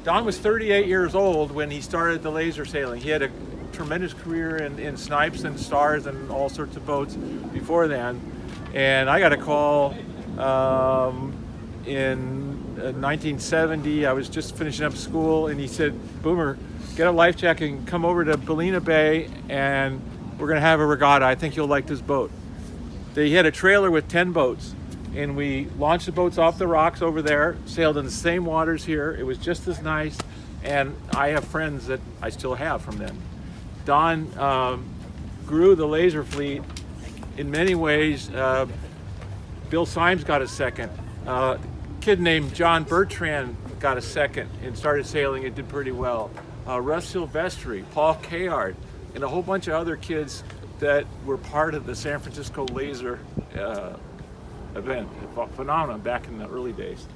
Don was 38 years old when he started the laser sailing. He had a tremendous career in snipes and stars and all sorts of boats before then. And I got a call in 1970. I was just finishing up school, and he said, Boomer, get a life jacket and come over to Ballina Bay, and we're going to have a regatta. I think you'll like this boat. They had a trailer with 10 boats, and we launched the boats off the rocks over there, sailed in the same waters here. It was just as nice, and I have friends that I still have from then. Don grew the laser fleet in many ways. Bill Symes got a second. A kid named John Bertrand got a second and started sailing. It did pretty well. Russ Silvestri, Paul Kayard, and a whole bunch of other kids that were part of the San Francisco laser event, phenomenon back in the early days.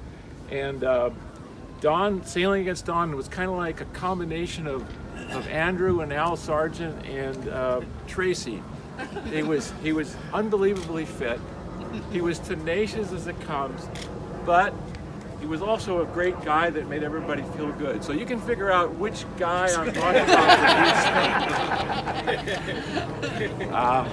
And Don, sailing against Don was kind of like a combination of Andrew and Al Sargent and Tracy. He was unbelievably fit. He was tenacious as it comes, but he was also a great guy that made everybody feel good. So you can figure out which guy I'm talking about.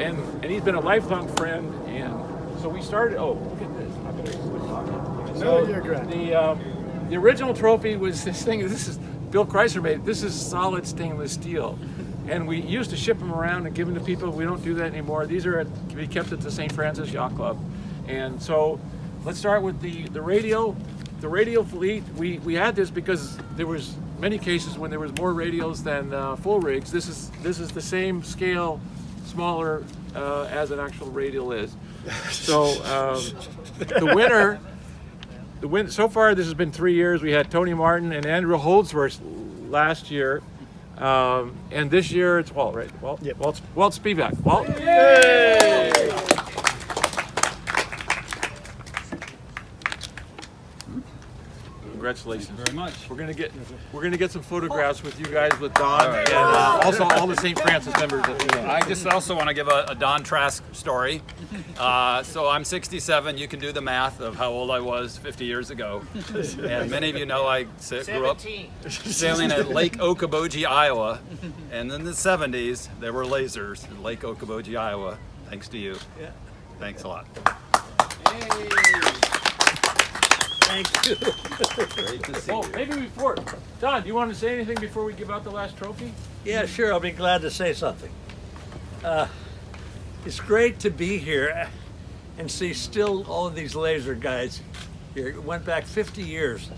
And he's been a lifelong friend, and so we started. Oh, look at this! I'm gonna quit talking. No, you're great. The original trophy was this thing. This is Bill Chrysler made. This is solid stainless steel. And we used to ship them around and give them to people. We don't do that anymore. These are to be kept at the St. Francis Yacht Club. And so let's start with the radio. The radio fleet, we had this because there was many cases when there was more radios than full rigs. This is the same scale, smaller as an actual radial is. So the winner, so far this has been 3 years. We had Tony Martin and Andrew Holdsworth last year. And this year it's Walt, right? Walt? Yep. Walt Spivak. Walt? Yay! Congratulations. Thank you very much. We're gonna get some photographs with you guys, with Don, and also all the St. Francis members at the end. I just also want to give a Don Trask story. So I'm 67. You can do the math of how old I was 50 years ago. And many of you know I grew up sailing at Lake Okoboji, Iowa. And in the 70s, there were lasers in Lake Okoboji, Iowa. Thanks to you. Yeah. Thanks a lot. Hey. Thank you. Great to see you. Maybe before, Don, do you want to say anything before we give out the last trophy? Yeah, sure. I'll be glad to say something. It's great to be here and see still all of these laser guys here. It went back 50 years.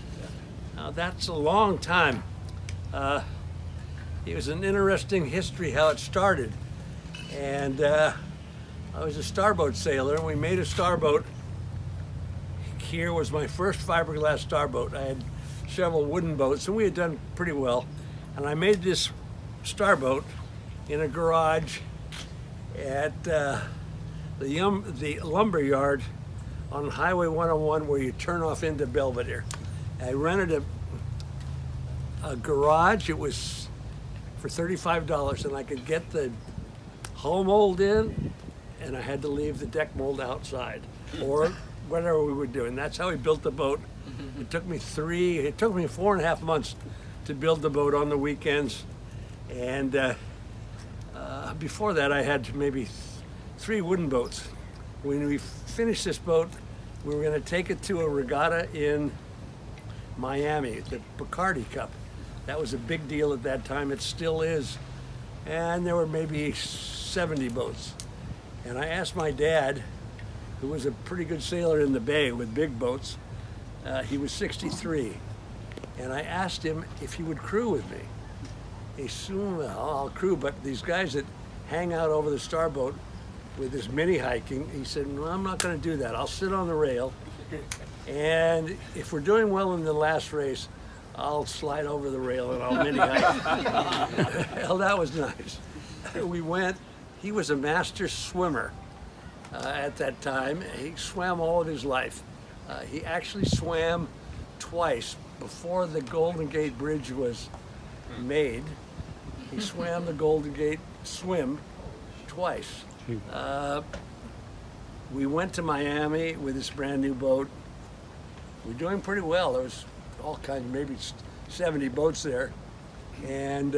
Now, that's a long time. It was an interesting history how it started. And I was a starboat sailor, and we made a starboat. Here was my first fiberglass starboat. I had several wooden boats, and we had done pretty well. And I made this starboat in a garage at the lumber yard on Highway 101, where you turn off into Belvedere. I rented a garage. It was for $35, and I could get the hull mold in, and I had to leave the deck mold outside, or whatever we were doing. That's how we built the boat. It took me 4.5 months to build the boat on the weekends. And before that, I had maybe 3 wooden boats. When we finished this boat, we were going to take it to a regatta in Miami, the Bacardi Cup. That was a big deal at that time. It still is. And there were maybe 70 boats. And I asked my dad, who was a pretty good sailor in the bay with big boats. He was 63. And I asked him if he would crew with me. He said, I'll crew, but these guys that hang out over the starboat with this mini hiking, he said, no, I'm not gonna do that. I'll sit on the rail. And if we're doing well in the last race, I'll slide over the rail and I'll mini hike. Well, that was nice. We went, he was a master swimmer. At that time, he swam all of his life. He actually swam twice before the Golden Gate Bridge was made. He swam the Golden Gate swim twice. We went to Miami with this brand new boat. We're doing pretty well. There was all kinds, maybe 70 boats there. And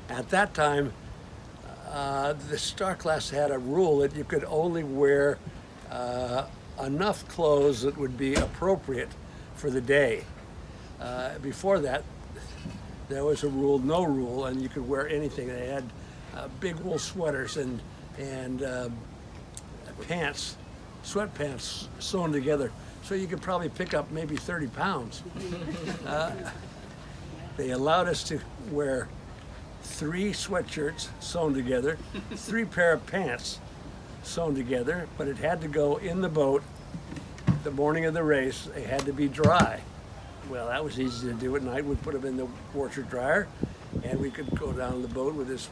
at that time, the Star class had a rule that you could only wear enough clothes that would be appropriate for the day. Before that, there was a rule, no rule, and you could wear anything. They had big wool sweaters and pants, sweatpants sewn together, so you could probably pick up maybe 30 pounds. They allowed us to wear 3 sweatshirts sewn together, 3 pair of pants sewn together, but it had to go in the boat the morning of the race. They had to be dry. Well, that was easy to do at night. We'd put them in the washer dryer, and we could go down the boat with this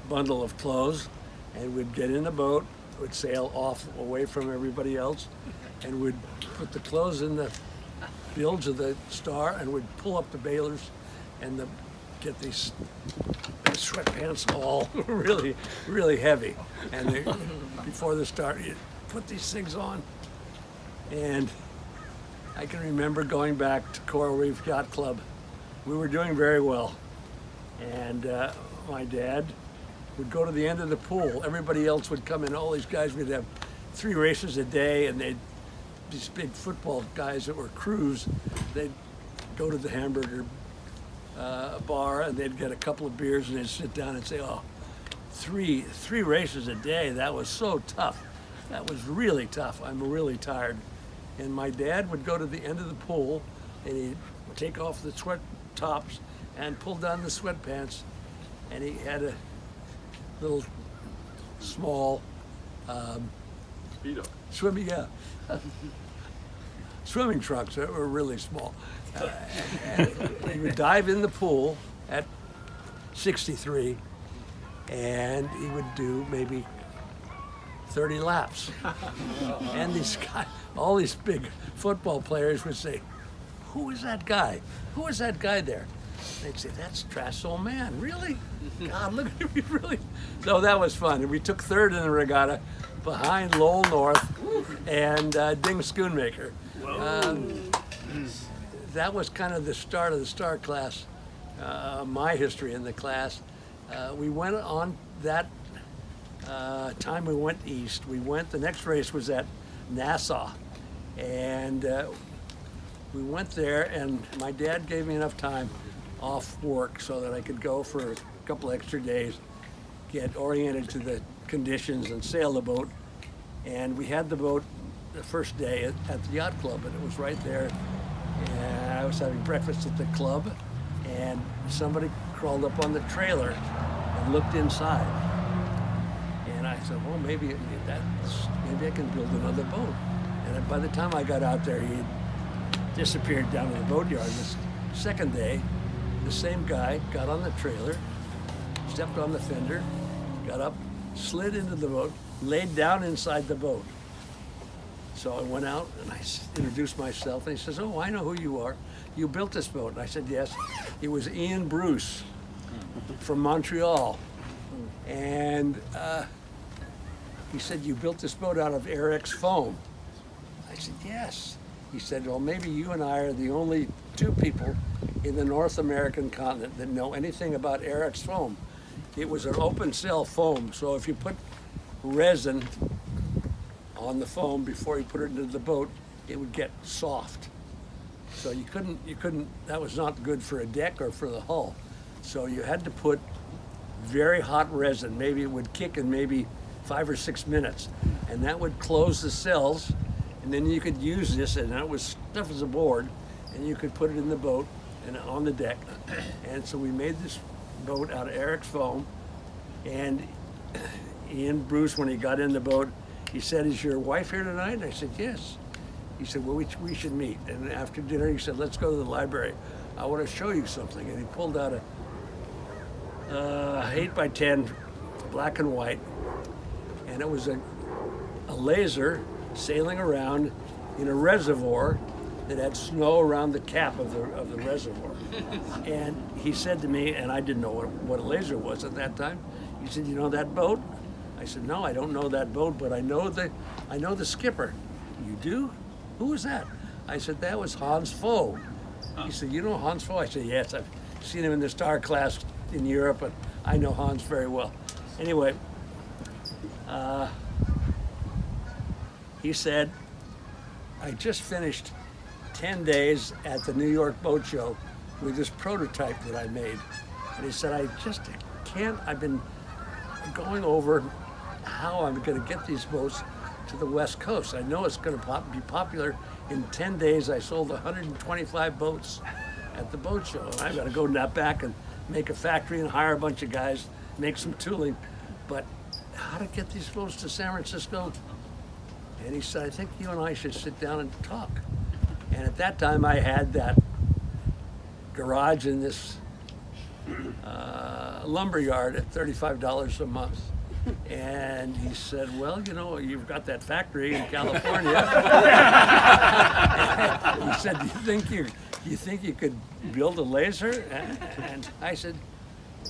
bundle of clothes, and we'd get in the boat, would sail off away from everybody else, and we'd put the clothes in the bilge of the Star, and we'd pull up the bailers and get these sweatpants all really, really heavy. And before the Star, you put these things on. And I can remember going back to Coral Reef Yacht Club. We were doing very well. And my dad would go to the end of the pool. Everybody else would come in. All these guys would have 3 races a day, and these big football guys that were crews, they'd go to the hamburger bar, and they'd get a couple of beers, and they'd sit down and say, "Oh, three races a day, that was so tough. That was really tough. I'm really tired." And my dad would go to the end of the pool, and he'd take off the sweat tops and pull down the sweatpants, and he had a little small Speedo. swimming trunks that were really small. And he would dive in the pool at 63, and he would do maybe 30 laps. And these guys, all these big football players would say, "Who is that guy? Who is that guy there?" They'd say, "That's Trask's old man." "Really? God, look at me, really?" So that was fun. And we took 3rd in the regatta behind Lowell North and Ding Schoonmaker. That was kind of the start of the Star class, my history in the class. We went on that time we went east. The next race was at Nassau. And we went there, and my dad gave me enough time off work so that I could go for a couple extra days, get oriented to the conditions and sail the boat. And we had the boat the first day at the yacht club, and it was right there. And I was having breakfast at the club, and somebody crawled up on the trailer and looked inside. And I said, "Well, maybe I can build another boat." And by the time I got out there, he had disappeared down in the boatyard. This second day, the same guy got on the trailer, stepped on the fender, got up, slid into the boat, laid down inside the boat. So I went out and I introduced myself, and he says, "Oh, I know who you are. You built this boat." And I said, "Yes." He was Ian Bruce from Montreal. And he said, "You built this boat out of Arex foam." I said, "Yes." He said, "Well, maybe you and I are the only 2 people in the North American continent that know anything about Arex foam." It was an open cell foam, so if you put resin on the foam before you put it into the boat, it would get soft. So you couldn't, that was not good for a deck or for the hull. So you had to put very hot resin. Maybe it would kick in maybe 5 or 6 minutes, and that would close the cells, and then you could use this, and that was stuff as a board, and you could put it in the boat and on the deck. And so we made this boat out of Arex foam, and Ian Bruce, when he got in the boat, he said, "Is your wife here tonight?" And I said, "Yes." He said, "Well, we should meet." And after dinner, he said, "Let's go to the library. I want to show you something." And he pulled out a 8x10 black and white, and it was a laser sailing around in a reservoir that had snow around the cap of the reservoir. And he said to me, and I didn't know what a laser was at that time, he said, "You know that boat?" I said, "No, I don't know that boat, but I know the skipper." "You do? Who is that?" I said, that was Hans Foe. He said, you know Hans Foe? I said, yes, I've seen him in the star class in Europe, and I know Hans very well. Anyway, he said, I just finished 10 days at the New York Boat Show with this prototype that I made. And he said, I just can't, I've been going over how I'm going to get these boats to the West Coast. I know it's going to be popular. In 10 days, I sold 125 boats at the boat show. And I've got to go back and make a factory and hire a bunch of guys, make some tooling. But how to get these boats to San Francisco? And he said, I think you and I should sit down and talk. And at that time, I had that garage in this lumber yard at $35 a month. And he said, well, you know, you've got that factory in California. He said, do you think you could build a laser? And I said,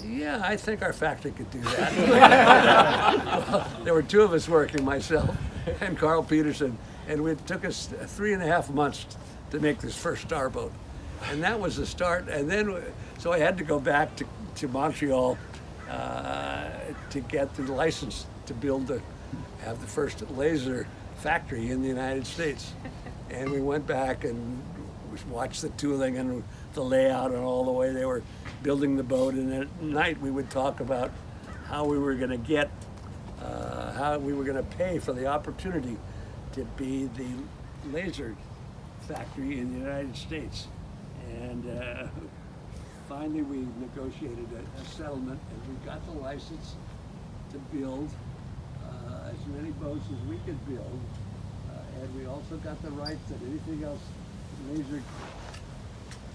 yeah, I think our factory could do that. Well, there were two of us working, myself and Carl Peterson, and it took us 3.5 months to make this first starboat. And that was the start. And then, so I had to go back to Montreal to get the license to have the first laser factory in the United States. And we went back and watched the tooling and the layout and all the way they were building the boat. And at night we would talk about how we were going to how we were going to pay for the opportunity to be the laser factory in the United States. And finally, we negotiated a settlement, and we got the license to build as many boats as we could build, and we also got the right that anything else Laser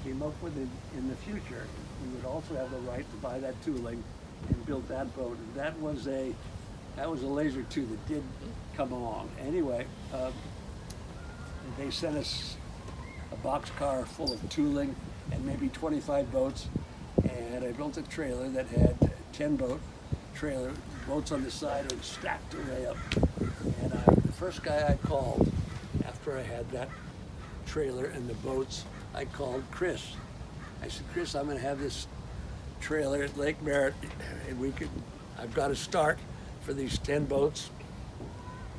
came up with in the future, we would also have the right to buy that tooling and build that boat. And that was a Laser 2 that did come along. Anyway, they sent us a boxcar full of tooling and maybe 25 boats, and I built a trailer that had 10 boats on the side and stacked way up. And the first guy I called after I had that trailer and the boats, I called Chris. I said, Chris, I'm going to have this trailer at Lake Merritt, and I've got to start for these 10 boats,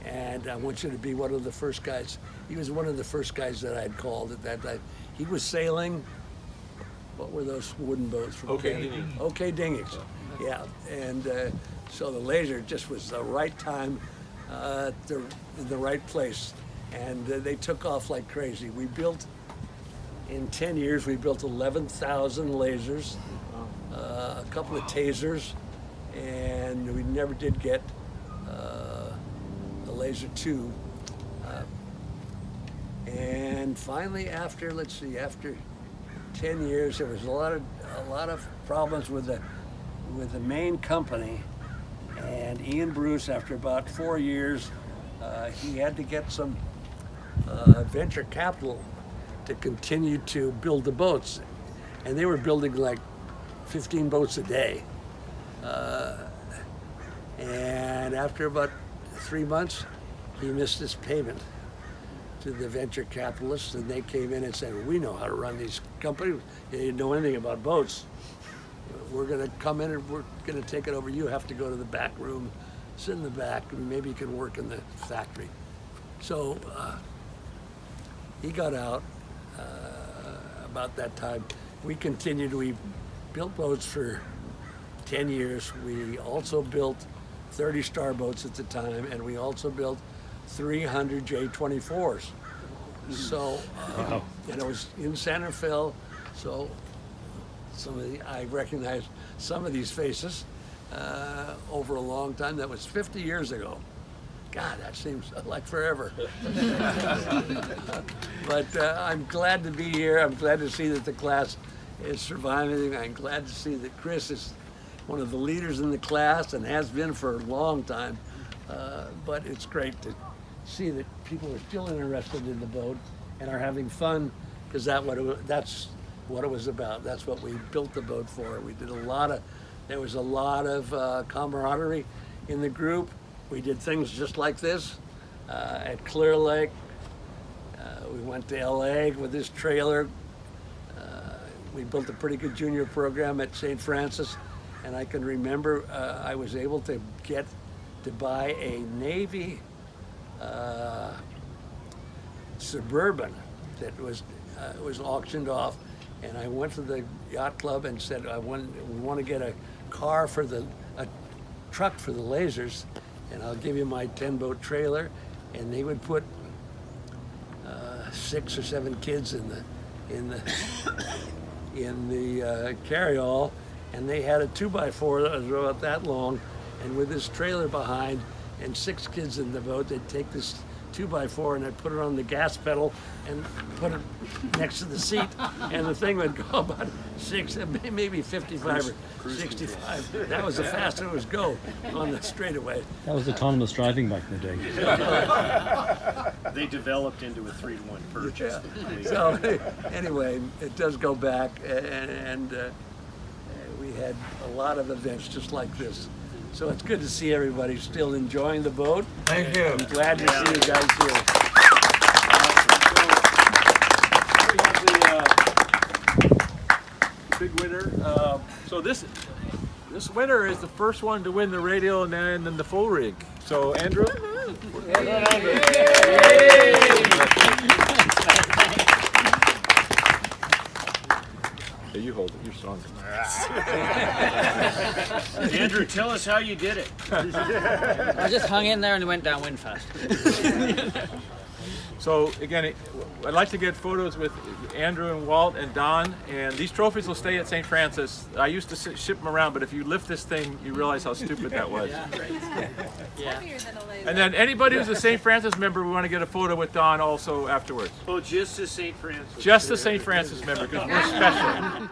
and I want you to be one of the first guys. He was one of the first guys that I had called at that time. He was sailing, what were those wooden boats from Canada? Okay, dinghies. Yeah, and so the Laser just was the right time, the right place, and they took off like crazy. We built, in 10 years, we built 11,000 lasers, a couple of tasers, and we never did get a Laser 2. And finally, after 10 years, there was a lot of problems with the main company, and Ian Bruce, after about 4 years, he had to get some venture capital to continue to build the boats, and they were building like 15 boats a day. And after about 3 months, he missed his payment to the venture capitalists, and they came in and said, we know how to run these companies. You didn't know anything about boats. We're going to come in and we're going to take it over. You have to go to the back room, sit in the back, and maybe you can work in the factory. So he got out about that time. We continued. We built boats for 10 years. We also built 30 star boats at the time, and we also built 300 J24s. So, and it was in Santa Fe, so I recognized some of these faces over a long time. That was 50 years ago. God, that seems like forever. But I'm glad to be here. I'm glad to see that the class is surviving. I'm glad to see that Chris is one of the leaders in the class and has been for a long time. But it's great to see that people are still interested in the boat and are having fun, because that's what it was about. That's what we built the boat for. We did there was a lot of camaraderie in the group. We did things just like this at Clear Lake, We went to LA with this trailer. We built a pretty good junior program at St. Francis, and I can remember I was able to get to buy a Navy Suburban that was auctioned off, and I went to the yacht club and said, we want to get a car for a truck for the lasers, and I'll give you my 10-boat trailer. And they would put 6 or 7 kids in the carryall, and they had a 2x4 that was about that long, and with this trailer behind and 6 kids in the boat, they'd take this 2x4 and I'd put it on the gas pedal and put it next to the seat, and the thing would go about 6, maybe 55 or 65. That was the fastest it would go on the straightaway. That was autonomous driving back in the day. They developed into a 3-to-1 purchase. Yeah. So anyway, it does go back, and we had a lot of events just like this. So it's good to see everybody still enjoying the boat. Thank you. I'm glad to see you guys here. We have the big winner. So this winner is the first one to win the radial and then the full rig. So Andrew. Yeah, you hold it. You're stronger. Andrew, tell us how you did it. I just hung in there and it went downwind fast. So again, I'd like to get photos with Andrew and Walt and Don, and these trophies will stay at St. Francis. I used to ship them around, but if you lift this thing, you realize how stupid that was. Yeah. And then anybody who's a St. Francis member, we want to get a photo with Don also afterwards. Oh, just as St. Francis. Just the St. Francis member, because we're special.